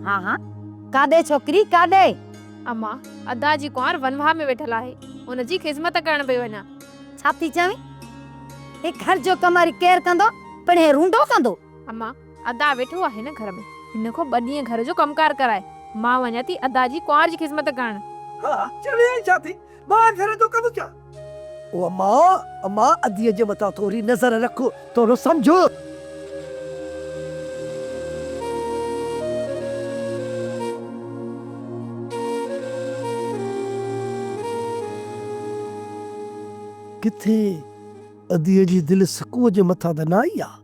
हाँ हाँ काॾे छोकिरी काॾे? अम्मा अदा जी कुंवर वनवाह में वेठल आहे, उन जी ख़िदमत करण पई वञा। छा थी चवी? हे घर जो कमारी केर कंदो? पण हे रूंडो कंदो? अम्मा अदा वेठो आहे न घर में, हिन को 2 ॾींहं घर जो कमकार कराए, मां वञा थी अदा जी कुंवर जी ख़िदमत करण। हाँ चले जाती मां घर जो कम क्या? ओ अम्मा अम्मा अदीअ जे मथा थोड़ी नजर रखो, थोड़ो समझो। किथे अदीअ जी दिल सुकून जे मथा त न आई आहे।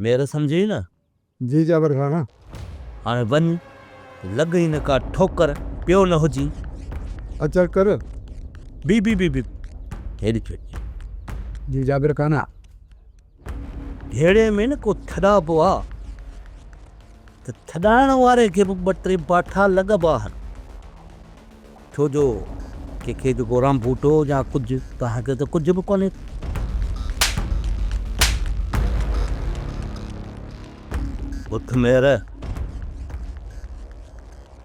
मेरा समझी ना? जी जाबर खाना हाँ वन लग ही न का ठोकर पियो न हुजी। अच्छा कर बी हेड़ी छोड़ी जी जाबिर खाना ढेड़े में न को थड़ा बोआ तो थड़ाण वारे के ब 2-3 बाठा लगबा हन, छो जो के जो गोराम बूटो या कुछ तहां के तो कुछ भी कोने। बुध मेरे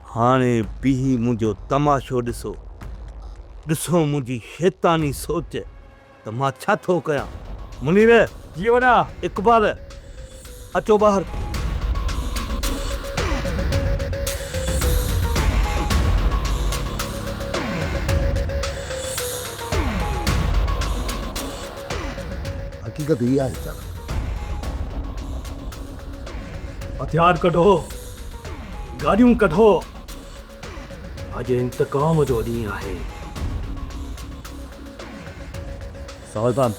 हाने पीही मुझो तमाशो ॾिसो ॾिसो मुझी शैतानी सोच त मां छा थो कयां। मुनीर जी वना इकबाल अचो बाहर। हकीकत ये है हथियार कढो, गाड़ियूं कढो, अॼु इंतकाम जो ॾींहुं आहे। सावधान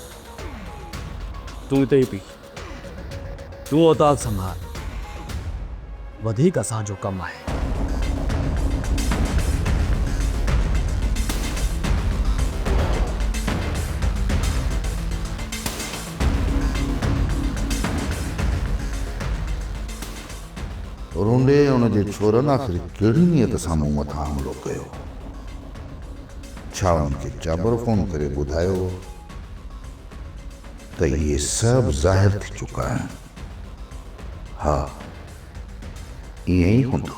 तू इते ही पी, तू औताक संभाल, वधीक असांजो कम आहे। रूंडे उन जे छोरनि आख़िर कहिड़ी नियत सां मूं मथां हमिलो कयो? छा उनखे चाबर फ़ोन करे ॿुधायो त इहे सभु ज़ाहिर थी चुका आहिनि? हा ईअं ई हूंदो।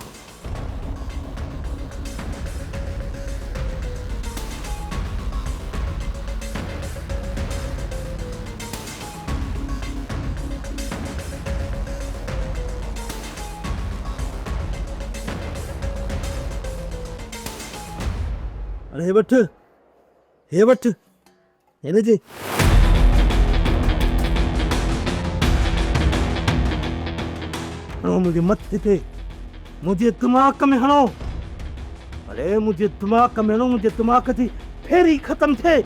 अरे हे वठ हेने जे हणो मुंहिंजे मथे ते, मुंहिंजे दिमाग़ में हणो। अरे मुंहिंजे दिमाग़ में हणो, मुंहिंजे दिमाग़ जी फेरी ख़तम थिए।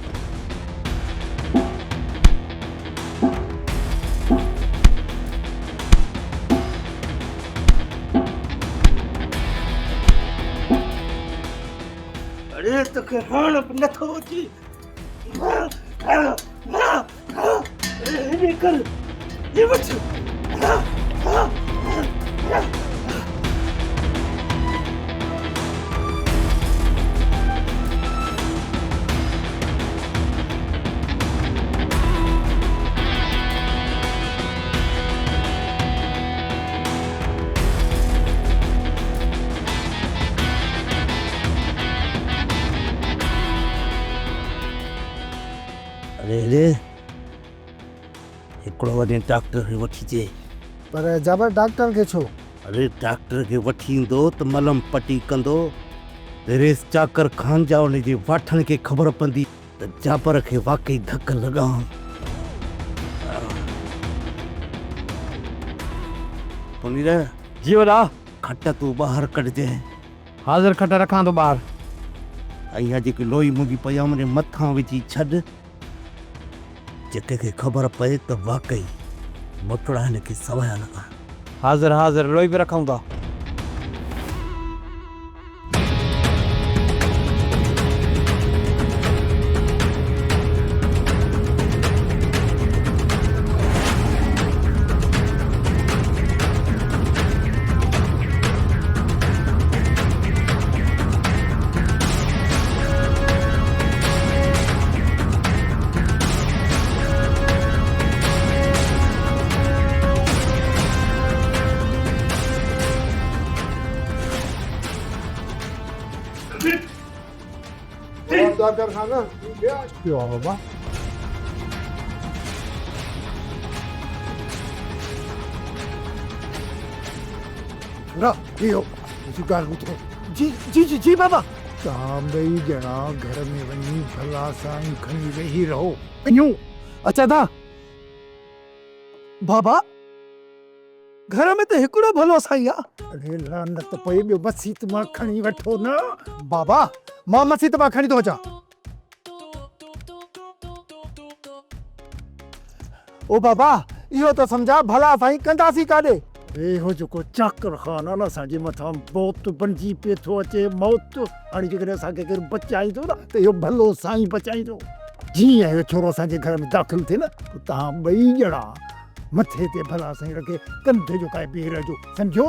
अरे तोखे हाण बि नथो अची। अरे कर ये वठ। अरे हिकिड़ो वॾे डॉक्टर खे वठी अचे। पर जबर डॉक्टर के छो? अरे डॉक्टर खे वठी ईंदो त मलम पटी कंदो। रेस चाकर खान जा उन जे वाठण खे ख़बर पवंदी त जाबर खे वाकई धक लॻा। पुनीर जी वॾा। खट तूं ॿाहिरि कढिजे। हाज़िर खट रखां तो ॿाहिरि। ऐं हीअ जेकी लोई मुंहिंजी पई आहे मुंहिंजे मथां विझी छॾ। जेके खे ख़बर पए त वाकई मुटड़ा हिन खे सवाया लॻा। हाज़िर हाज़िर लोई भी रखां था। डॉक्टर खाना क्यों बाबा? इहो मुझे गाल उतरो। जी जी जी जी बाबा। तव्हां ॿई ॼणा घर में वञी भला साईं खणी वेही रहो। वञो। अच्छा था बाबा घर में तो हिकिड़ो भलो साईं आहे। अरे लानत पई, ॿियो मसीत मां खणी वठो न। बाबा मां मसीत मां खणी थो अचां। ओ बाबा इहो तो समझा भला साईं कंदासीं काॾे। इहो जेको चाकर ख़ान आहे न असांजे मथां मौत बणिजी पियो थो अचे। मौत हाणे जेकॾहिं असांखे केरु बचाईंदो न त इहो भलो साईं बचाईंदो। जीअं इहो छोरो असांजे घर में दाख़िल थिए न तव्हां ॿई ॼणा मथे ते भला साईं रखे कंधे जो काए बीह रहिजो। सम्झो?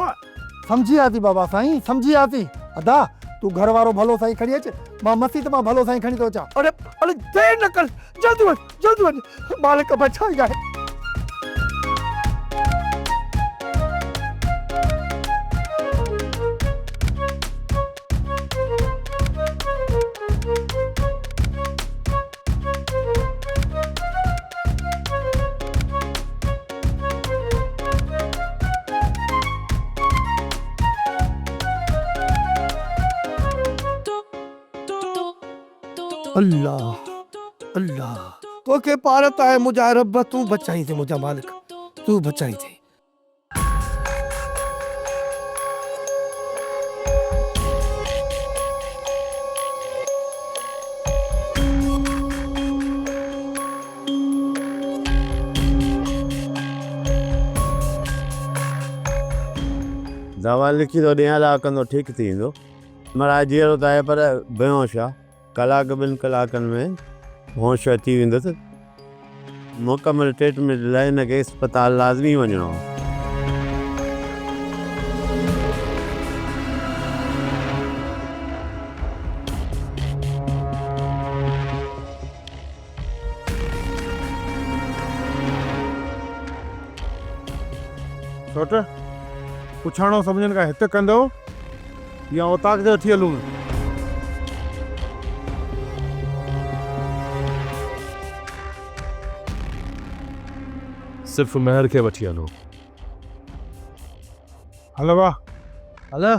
समझी आती बाबा साईं, समझी आती। अदा तू घर वारो भलो साईं खणी अच, मां मसीत मां भलो साईं खणी थो अचां। अरे अरे देर न कर, जल्दी वञ मालिक बचाई आहे। अल्लाह अल्लाह तो के पारत आए मुझा रब, तू बचाई थे मुझा मालिक, तू बचाई थे। दवा लिखी तो ॾियां ला कंदो ठीक थी वेंदो। महाराज जीअरो त आहे पर बेहोश आहे। कलाक ॿिनि कलाकनि में होश अची वेंदुसि। मुकमल ट्रीटमेंट लाइ हिनखे अस्पताल लाज़मी वञिणो आहे। छोट पुछाणो सम्झनि खां हिते कंदो या उतां ते वठी हलूं? सिर्फ महर के वठी हलो। हलो वाह हलो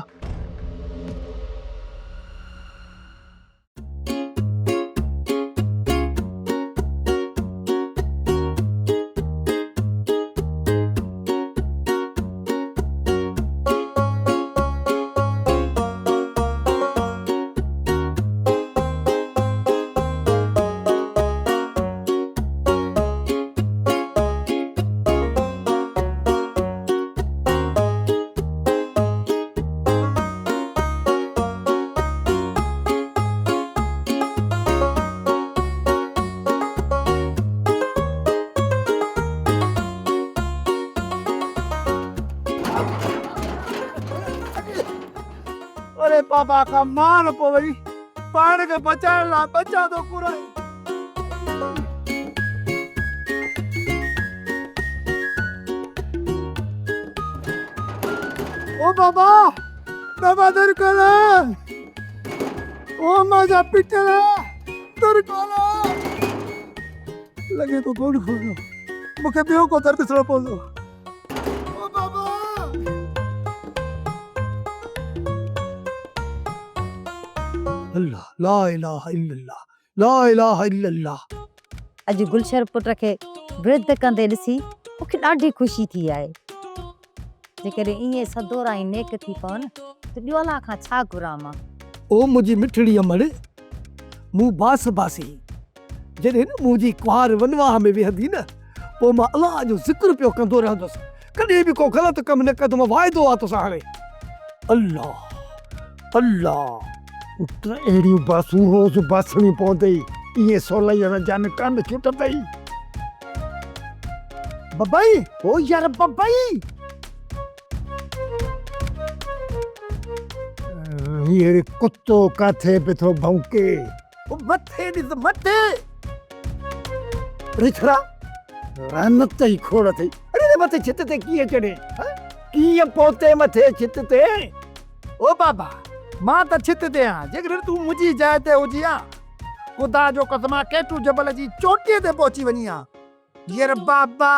बाबा का मान पवई पाण के बचाइण लाइ बचा तो घुराई। ओ बाबा बाबा दरकल ओ माझा पिटल दरकल लगे तो कोन खोलो मूंखे ॿियो को दर्द ॾिसणो पवंदो। ओ बाबा अल्लाह ला इलाहा इल्लल्लाह ला इलाहा इल्लल्लाह। अॼु गुलशर पुट खे वृद्ध कंदे ॾिसी मूंखे ॾाढी ख़ुशी थी आहे। जेकॾहिं ईअं सदोरा ऐं नेक थी पवनि त ॾियोला खां छा घुरां मां। ओ मुंहिंजी मिठड़ी अमड़ मूं बास बासी जॾहिं न मुंहिंजी कुंवार वनवाह में वेहंदी न पोइ मां अलाह जो ज़िक्र पियो कंदो रहंदुसि। कॾहिं बि को ग़लति कमु न कंदो। मां वाइदो आहे तोसां हाणे। अल्लाह अल्लाह पुट अहिड़ियूं बासूं रोज़ बासणी पवंदई ईअं सवलाई जान कान छुटंदई। बबाई ओ यार बबाई ये कुत्तो काथे पे थो भौंके। ओ मथे ॾिस मथे रिछड़ा रानत ई खोड़ थई। अरे मथे छित ते कीअं चढ़े कीअं पहुते मथे छित ते। ओ बाबा मां त छित ते आहियां। जेकॾहिं तूं मुंहिंजी जाइ ते हुजी आ ख़ुदा जो कसम केटू जबल जी चोटीअ ते पहुची वञी आ। यार बाबा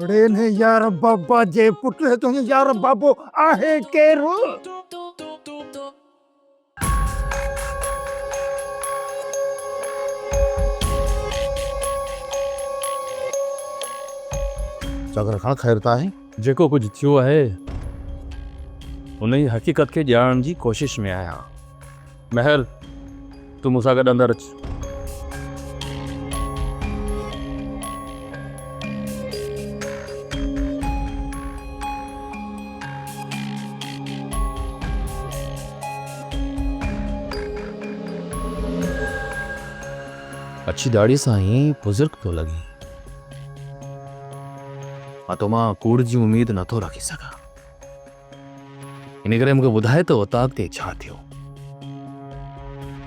रे ने यार बाबा जे पुट तो यार बाबो आहे केरु। चकर खां ख़ैरता है जेको कुछ थियो आहे उन जी हक़ीक़त खे ॼाणण जी कोशिश में आहियां। महर तूं मूंसां गॾु अंदरि अच। अच्छी दाढ़ी सां ई बुज़ुर्ग तो लगी। तो मां कूड़ जी उम्मीद नथो रखी सघां। इन करे मूंखे ॿुधाए त उताक ते छा थियो।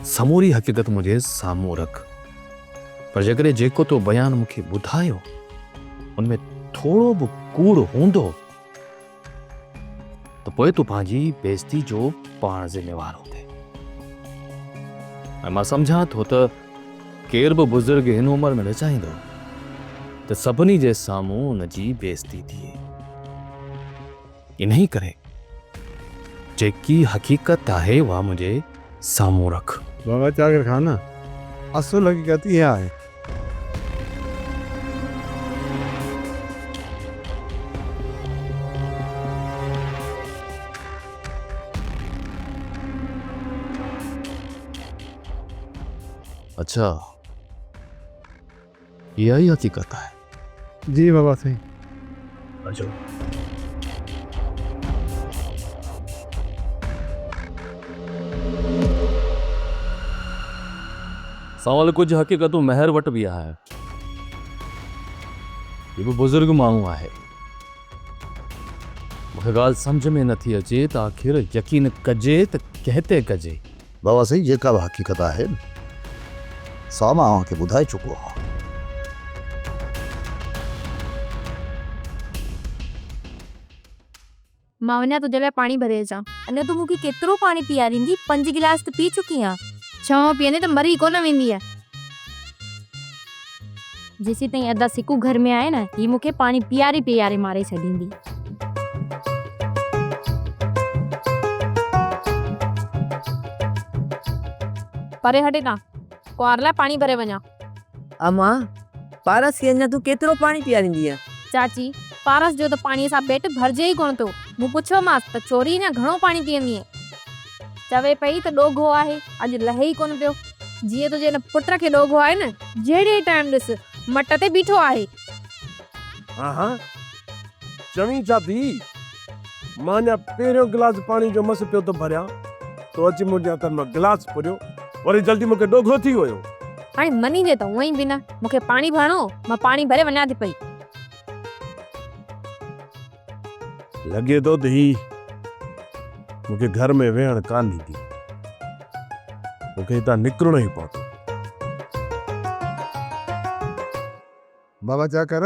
समूरी हक़ीक़त मुंहिंजे साम्हूं रख। पर जेकॾहिं जेको तो बयान मूंखे ॿुधायो उनमें थोरो बि कूड़ हूंदो त पोइ तूं पंहिंजी बेइज़ती जो पाण ज़िम्मेवार हूंदे। ऐं मां सम्झां थो त केर बि बुज़ुर्ग हिन उमिरि में न चाहींदो त सभिनी जे साम्हूं उन जी बेइज़ती थिए। इन्ही करे जेकी हक़ीक़त आहे उहा मुंहिंजे साम्हूं रख। बाबा चाकर खान असुल हकीकत इहा आहे। अच्छा इहा ई हक़ीक़त आहे। जी बाबा साईं। अचो सवाल कुछ हक़ीक़तूं महर वटि बि आहे। ये भी बुज़ुर्ग माण्हू आहे। मूंखे ॻाल्हि सम्झ में नथी अचे त आख़िर यकीन कजे त कहते कजे। बाबा साईं जेका बि हक़ीक़त आहे सा मां तव्हांखे ॿुधाए चुको आहियां। मां वञा तुंहिंजे लाइ पाणी भरे अचां। अञा तूं मूंखे केतिरो पाणी पीआरींदी? 5 गिलास त पी चुकी आहियां। छांव पीअंदे त मरी कोन वेंदी आहे। जेसी ताईं अदा सिकू घर में आहे न ही मूंखे पाणी पीआरे पीआरे मारे छॾींदी। परे हटे ना कुंवार लाइ पाणी भरे वञा। अमा पारस खे अञा तूं केतिरो पाणी पीआरींदी आहे? चाची पारस जो त पाणीअ सां पेट भरजे ई कोन थो। मूं पुछियोमांसि त चोरी अञा घणो पाणी पीअंदी आहे। चवे पई त ॾोघो आहे अॼु लहे ई कोन पियो। जीअं तुंहिंजे हिन पुट खे ॾोघो आहे न जहिड़े टाइम ॾिस मट ते बीठो आहे। हाँ चवी छा थी? मां अञा पहिरियों गिलास पाणी जो मस पियो थो भरियां तो अची मुंहिंजे हथनि मां गिलास पुरियो वरी जल्दी मूंखे ॾोघो थी वियो। हाणे मनींदे त उअं ई बि न। मूंखे पाणी भरणो मां पाणी भरे वञा थी पई। लॻे थो त ही मूंखे घर में वेहण कान ॾींदी, मूंखे हितां निकिरणो ई पवंदो। बाबा छा कर,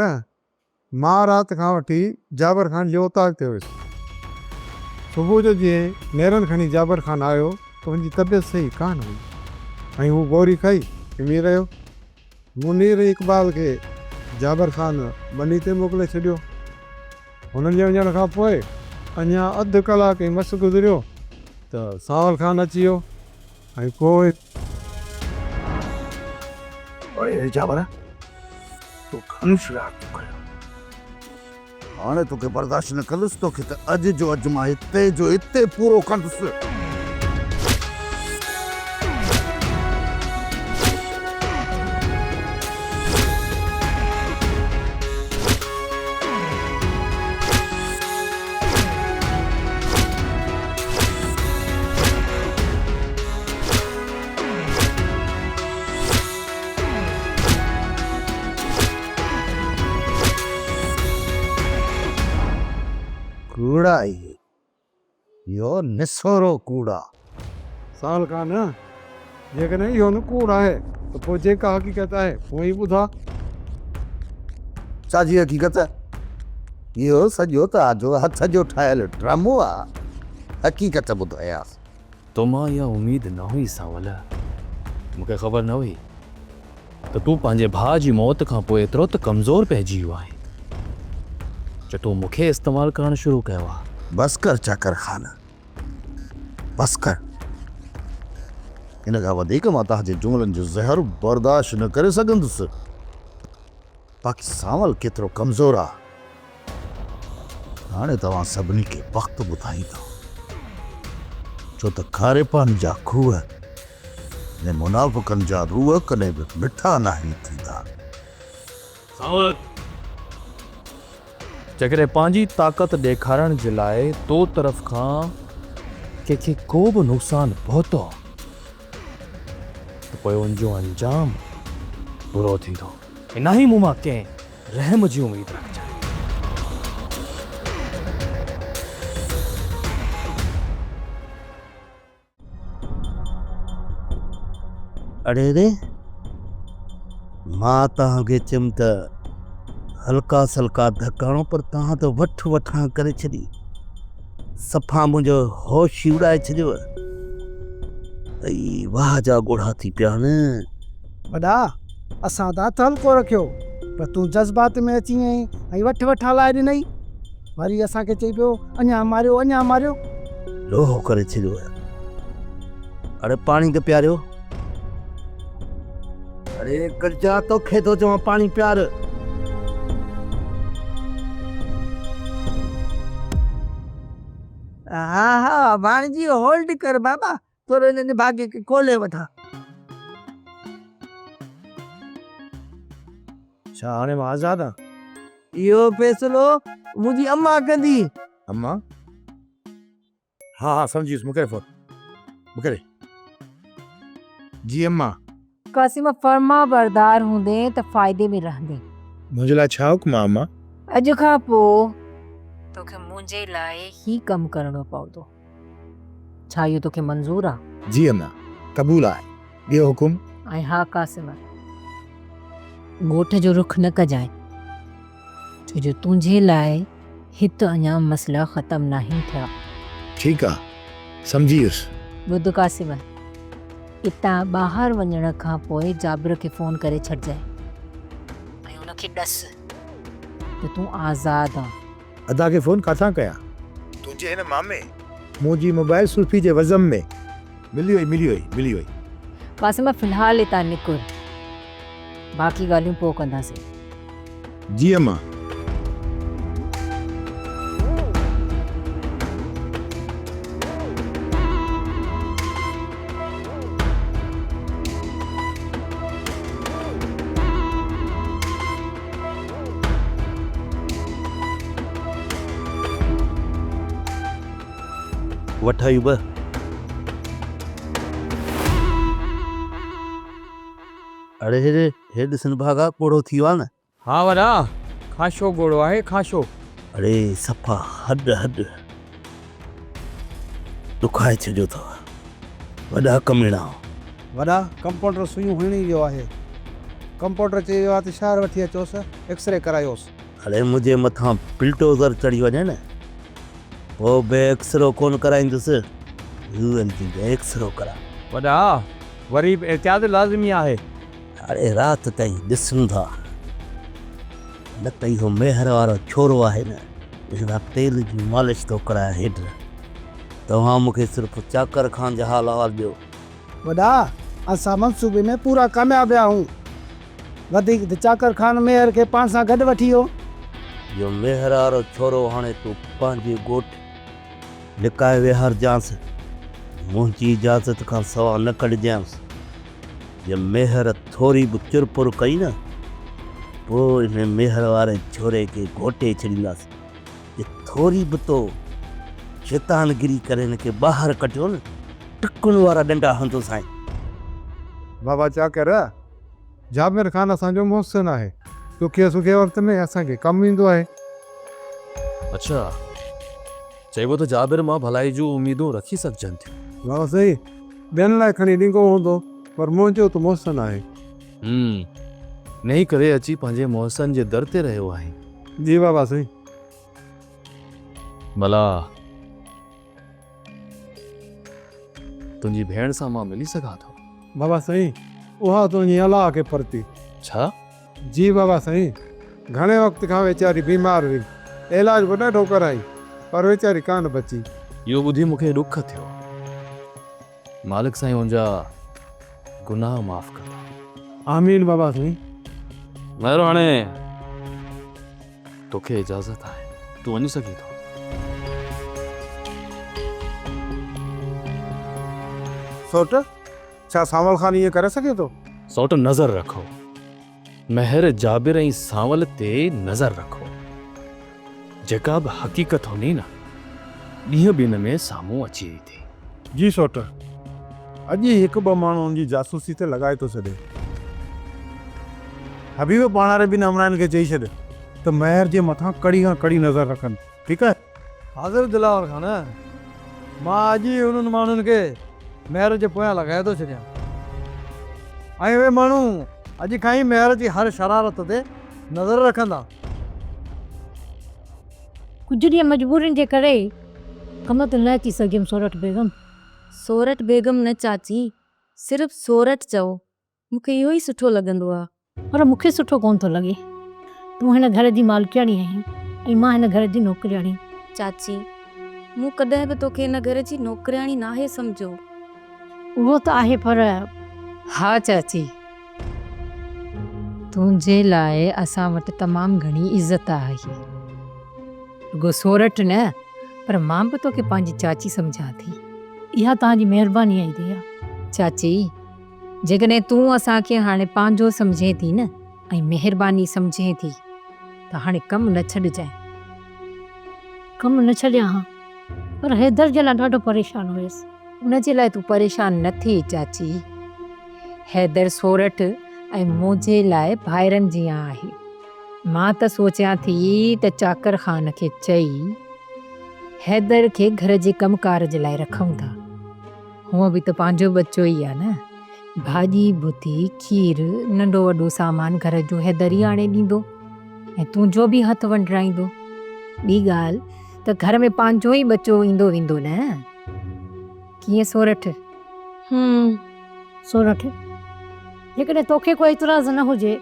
मां राति खां वठी जाबर ख़ान जे उतार ते हुयुसि। सुबुह जो जीअं नेरनि खणी जाबर ख़ान आयो त मुंहिंजी तबियत सही कान हुई ऐं हू गोरी खाई सुम्ही रहियो। मुनीर इक़बाल खे जाबर ख़ान बनी ते मोकिले छॾियो। हुननि जे वञण खां पोइ अञा अधु कलाक ई मस गुज़रियो त सावल ख़ान अची वियो ऐं पोइ ओए जाबर तू खन शुराब तो कर हाणे तोखे बर्दाश्त न कंदुसि, तोखे त अॼु जो अॼु मां हिते जो हिते पूरो कंदुसि। कूड़ा यो निसोरो कूड़ा। सावल ख़ान जेकॾहिं इहो न कूड़ आहे त पोइ जेका हक़ीक़त आहे उहो ई ॿुधा। छाजी हक़ीक़त? इहो सॼो तव्हांजो हथ जो ठाहियल ड्रामो आहे। हक़ीक़त ॿुधायांसि। तोमां इहा उमेद न हुई सावल, मूंखे ख़बर न हुई त तूं पंहिंजे भाउ जी मौत खां पोइ एतिरो त कमज़ोर पइजी वियो आहे जो तूं मूंखे इस्तेमालु करणु शुरू कयो आहे। बस कर चाकर ख़ान, बस कर। इन खां वधीक मां तव्हांजे जुमलनि जो ज़हर बर्दाश्त न करे सघंदुसि। बाक़ी सावल केतिरो कमज़ोर आहे हाणे तव्हां सभिनी खे वक़्तु ॿुधाईंदो, छो त खारे पानी जा खूह ने मुनाफ़िक़नि जा रूह कॾहिं बि मिठा नाहिन थींदा। सावल, जेकॾहिं पंहिंजी ताक़त ॾेखारण जे लाइ तो तरफ़ खां कंहिंखे को बि नुक़सानु पहुतो त पोइ उनजो अंजाम बुरो थींदो। इन ई मूं मां कंहिं रहम जी उमेद रखजांइ। अरे रे, मां तव्हांखे चयमि त हल्का सल्का धकाणो, पर तव्हां त वठ वठां करे छॾी, सफ़ा मुंहिंजो होश ई उड़ाए छॾियो। अई वाह जा ॻोढ़ा थी पिया न। वॾा असां त हथ हल्को रखियो, पर तूं जज़्बात में अची वई ऐं वठ वठा लाइ ॾिनई। वरी असांखे चई पियो अञा मारियो अञा मारियो। लोहो करे छॾियो। अरे पाणी त पियारियो। अरे कर्जा तोखे थो चवां पाणी पियार। हा हा भाणजी होल्ड कर बाबा, थोरो हिन भाग्य खे खोले वठां। छा हाणे मां आज़ाद आहियां? इहो फ़ैसिलो मुंहिंजी अम्मा कंदी। अम्मा? हाँ समझी वियुसि, मूंखे फोन मूंखे ॾे। जी अम्मा। कासिम फर्मा बरदार हूंदे त फ़ाइदे में रहंदे। मुंहिंजे लाइ छा हुकुम आहे अम्मा? अॼु खां पोइ तोखे मुंहिंजे लाइ ही कमु करणो पवंदो। छा इहो तोखे मंज़ूर आहे? जी अम्मा, क़बूल आहे। ॿियो हुकुम? ऐं हा कासिम, ॻोठ जो रुख न कजांइ, छो जो तुंहिंजे लाइ हिते अञा मसइला ख़तमु नाहिनि थिया। ठीकु आहे, सम्झी वियुसि। ॿुध कासिम, इतां ॿाहिरि वञण खां पोइ जाबिर खे फ़ोन करे छॾिजांइ ऐं हुनखे ॾस त तूं आज़ादु आहे। अदा खे फोन किथां कयां? तुंहिंजे हिन मामे मुंहिंजी मोबाइल सुल्फी जे वज़म में मिली वई। कासिम फ़िलहालु हितां निकुर, बाक़ी ॻाल्हियूं पोइ कंदासीं। जी अम्मा। वठाई बि अरे हे ॾिसनि भागा कोड़ो थी वियो आहे न। हाँ वॾा, खाशो घोड़ो आहे, खाशो। अरे सफ़ा हॾ ॾुखाए छॾियो अथव वॾा कमीणा। वॾा कंपाउंडर सुइयूं हणी वियो आहे। कंपाउंडर चयो आहे त शहर वठी अचोसि, एक्सरे करायोसि। अरे मुंहिंजे मथां बिल्डोज़र चढ़ी वञे न, पोइ बि एक्सरो कोन कराईंदुसि, एक्सरो करा। वॾा वरी बि एहतियात लाज़िमी आहे। अरे राति ताईं ॾिसूं था, न त इहो मेहर वारो छोरो आहे न, हिन तेल जी मालिश थो कराए हेठि। तव्हां मूंखे सिर्फ़ु चाकर खान जा हाल अहिवाल ॾियो। वॾा असां मनसूबे में पूरा कामयाबु आहियूं। वधीक त चाकर खान मेहर खे पाण सां गॾु वठी वियो। इहो मेहर वारो छोरो हाणे तूं पंहिंजे ॻोठ लिकाए विहारजांसि, मुंहिंजी इजाज़त खां सवाइ न कढिजांसि। जे मेहर थोरी बि चुरपुर कई न, पोइ हिन मेहर वारे छोरे खे घोटे छॾींदासीं। जे थोरी बि तो शैतानगिरी करे हिनखे ॿाहिरि कढियो न, टकुनि वारा डंडा हंधो साईं। बाबा चाकर, जाबिर खान असांजो मोहसिन आहे। दुखे सुखे वक़्त में असांखे कमु ईंदो आहे। अच्छा, चइबो त जाबिर मां भलाई जूं उम्मीदूं रखी सघजनि थियूं। बाबा सही, ॿियनि लाइ खणी ॾींगो हूंदो, पर मुंहिंजो त मोहसिन आहे। नहीं करे अची पंहिंजे मोहसिन जे दर ते रहियो आहे। जी बाबा सही। भला तुंहिंजी भेण सां मां मिली सघां थो? बाबा सही, उहा तुंहिंजी अलाह खे परती। छा? जी बाबा सही, घणे वक़्त खां वीचारी बीमार हुई, इलाज बि ॾाढो कराई, पर वीचारी कान बची। इहो ॿुधी मूंखे ॾुख थियो। मालिक साईं हुनजा गुनाह माफ़ कर। आमीन बाबा सही। महिर हाणे तोखे इजाज़त आहे, तूं वञी सघी थो। सोट, छा सावल खान ईअं करे सघे थो? सौट नज़र रखो, महर जाबिर ऐं सावल ते नज़र रखो। जेका बि हक़ीक़त हूंदी न, ॾींहं ॿिनि में साम्हूं अची वई थी। जी सोट, अॼु ई हिकु ॿ माण्हुनि जी जासूसी ते लॻाए थो छॾे। हबीब पाणारे बिन अमरान खे चई छॾ त महर जे मथां कड़ी खां कड़ी नज़र रखनि, ठीकु आहे? हाज़िर दिलावर खान, मां अॼु ई उन्हनि माण्हुनि खे महर जे पोयां लॻाए थो छॾियां, ऐं उहे माण्हू अॼु खां ई महर जी हर शरारत ते नज़र रखंदा। कुझु ॾींहं मजबूरियुनि जे करे कम ते न अची सघियमि सोरठ बेगम। सोरठ बेगम न चाची, सिर्फ़ु सोरठ चओ, मूंखे इहो ई सुठो लॻंदो आहे। पर मूंखे सुठो कोन थो लॻे। तूं हिन घर जी मालिकियाणी आहीं ऐं मां हिन घर जी नौकरियाणी। चाची, मूं कॾहिं बि तोखे हिन घर जी नौकरियाणी नाहे सम्झो। उहो त आहे, पर हा चाची, तुंहिंजे लाइ असां वटि तमामु घणी इज़त आहे। रुगो सोरठ न, पर मां बि तोखे पंहिंजी चाची सम्झां थी। इहा तव्हांजी महिरबानी आहे दिया। चाची, जेकॾहिं तूं असांखे हाणे पंहिंजो सम्झे थी न ऐं महिरबानी सम्झे थी, त हाणे कमु न छॾिजांइ। कमु न छॾियां हा, पर हैदर जे लाइ ॾाढो परेशान हुयसि। उनजे लाइ तूं परेशान न थी चाची। हैदर सोरठ ऐं मुंहिंजे लाइ भाइरनि जीअं आहे। मां त सोचियां थी त चाकर खान खे चई हैदर खे घर जे कमकार जे लाइ रखूं था। हूअं बि त पंहिंजो बच्चो ई आहे न। भाॼी बुधी खीर नंढो वॾो सामान घर जो हैदर ई आणे ॾींदो ऐं तुंहिंजो बि हथु वंडराईंदो। ॿी ॻाल्हि त घर में पंहिंजो ई बच्चो ईंदो वेंदो न। कीअं सोरठ? सोरठ, जेकॾहिं तोखे कोई इतराज़ न हुजे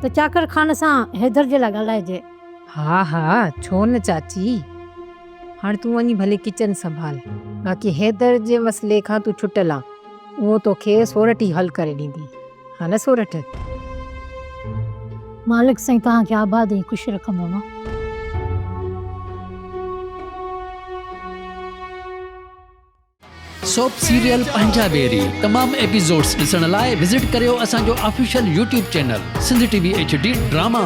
त चाकर खान सां हैदर जे लाइ ॻाल्हाइजे। हा हा, छो न चाची। हाणे तूं वञी भले किचन संभाल, बाक़ी हैदर जे मसइले खां तूं छुटल आहे। उहो तोखे सोरठ ई हल करे ॾींदी, हा न सोरठ? मालिक साईं तव्हांखे आबाद ऐं ख़ुशि रखंदो मां। सोप सीरियल पंजाबेरी तमाम एपिसोड्स ॾिसण लाइ विज़िट करियो असांजो official YouTube channel Sindh TV HD drama.